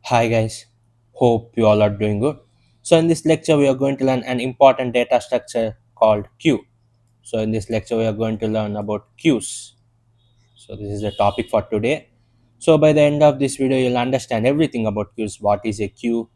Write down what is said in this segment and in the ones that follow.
Hi guys, hope you all are doing good. So in this lecture we are going to learn an important data structure called queue. So in this lecture we are going to learn about queues. So this is the topic for today. So by the end of this video you'll understand everything about queues, what is a queue,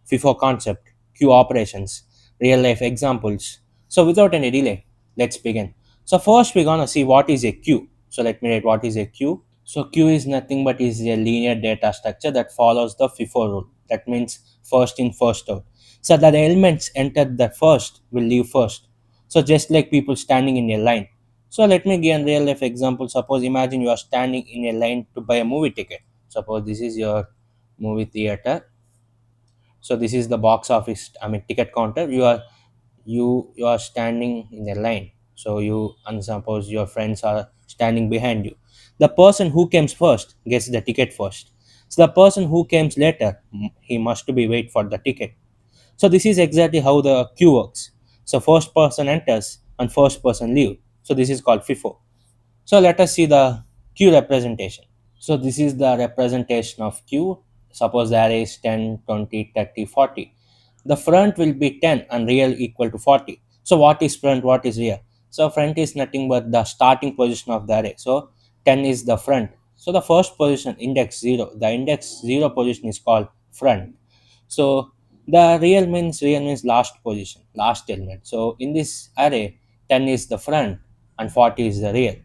FIFO concept, queue operations, real life examples. So without any delay, let's begin. So first we're gonna see what is a queue. So let me write what is a queue. So queue is nothing but is a linear data structure that follows the FIFO rule. That means first in, first out. So that the elements entered the first will leave first. So just like people standing in a line. So let me give a real life example. Suppose imagine you are standing in a line to buy a movie ticket. Suppose this is your movie theater. So this is the box office, I mean ticket counter. You are standing in a line, so you and suppose your friends are standing behind you. The person who comes first gets the ticket first, so the person who comes later, he must be wait for the ticket. So this is exactly how the queue works. So first person enters and first person leave, so this is called FIFO. So let us see the queue representation. So this is the representation of Q. Suppose the array is 10, 20, 30, 40. The front will be 10 and real equal to 40. So what is front, what is rear? So front is nothing but the starting position of the array. So 10 is the front. So the first position, index 0. The index 0 position is called front. So the real means last position, last element. So in this array, 10 is the front and 40 is the rear.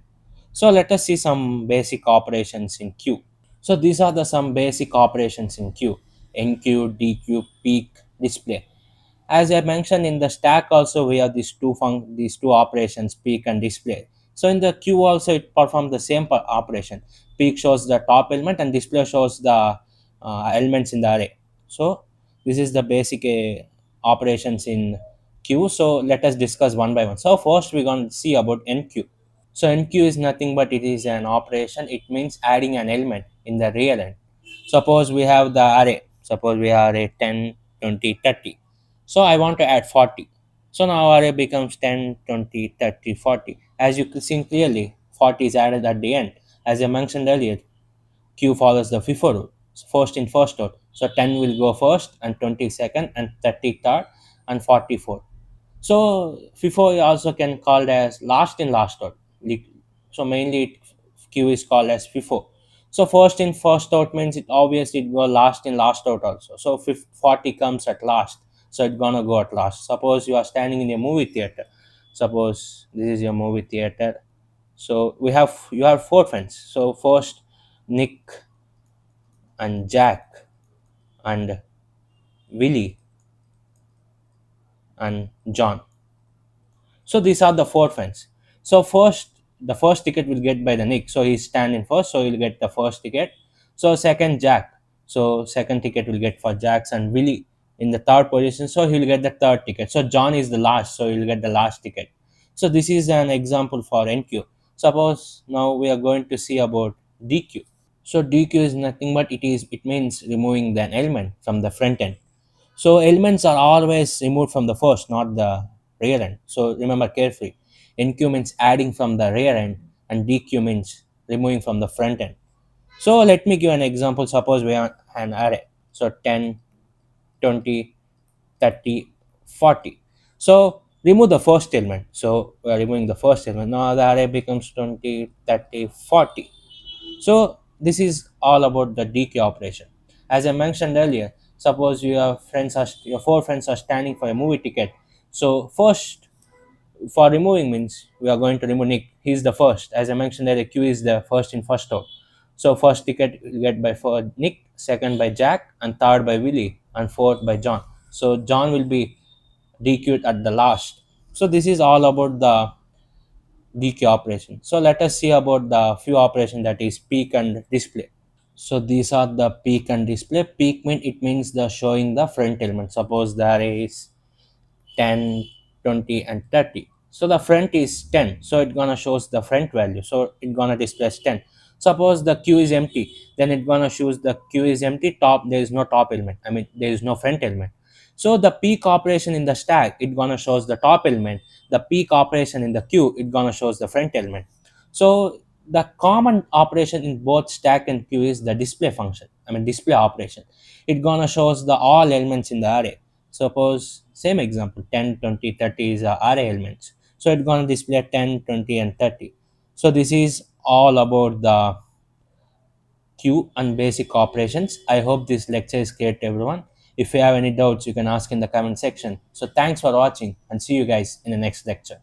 So let us see some basic operations in queue. So these are the some basic operations in queue. Enqueue, dequeue, peak, display. As I mentioned in the stack also we have these two operations, peak and display. So in the queue also it performs the same operation. Peak shows the top element and display shows the elements in the array. So this is the basic operations in queue. So let us discuss one by one. So first we're going to see about enqueue. So enqueue is nothing but it is an operation. It means adding an element in the real end. Suppose we have the array. Suppose we have array 10, 20, 30. So I want to add 40. So now array becomes 10, 20, 30, 40. As you can see clearly, 40 is added at the end. As I mentioned earlier, queue follows the FIFO rule. First in, first out. So 10 will go first and 20 second and 30 third and 44. So FIFO also can called as last in last out. So mainly queue is called as FIFO. So first in first out means it obviously it go last in last out also. So 40 comes at last. So it's gonna go at last. Suppose you are standing in a movie theater. Suppose this is your movie theater. So you have four friends. So first Nick and Jack and Willie and John. So these are the four friends. So the first ticket will get by the Nick. So he's standing first, so he'll get the first ticket. So second Jack. So second ticket will get for Jacks and Willie in the third position. So he'll get the third ticket. So John is the last, so he'll get the last ticket. So this is an example for NQ. Suppose now we are going to see about DQ. So DQ is nothing but it means removing an element from the front end. So elements are always removed from the first, not the rear end. So remember carefully. NQ means adding from the rear end and DQ means removing from the front end. So let me give an example. Suppose we have an array. So 10, 20, 30, 40. So remove the first element. So we are removing the first element. Now the array becomes 20, 30, 40. So this is all about the DK operation. As I mentioned earlier, suppose your four friends are standing for a movie ticket. So first for removing means we are going to remove Nick. He's the first. As I mentioned earlier, Q is the first in, first out. So first ticket will get by for Nick, second by Jack, and third by Willie, and fourth by John. So John will be DQ'd at the last. So this is all about the DQ operation. So let us see about the few operation, that is peak and display. So these are the peak and display. Peak means the showing the front element. Suppose the array is 10, 20, and 30. So the front is 10. So it gonna shows the front value. So it gonna displays 10. Suppose the queue is empty, then it gonna shows the queue is empty. Top, there is no top element. I mean there is no front element. So the peak operation in the stack, it gonna shows the top element. The peak operation in the queue, it gonna shows the front element. So the common operation in both stack and queue is the display function. display operation. It gonna shows the all elements in the array. Suppose same example, 10, 20, 30 is array elements. So it gonna display 10, 20, and 30. So this is all about the queue and basic operations. I hope this lecture is clear to everyone. If you have any doubts, you can ask in the comment section. So thanks for watching and see you guys in the next lecture.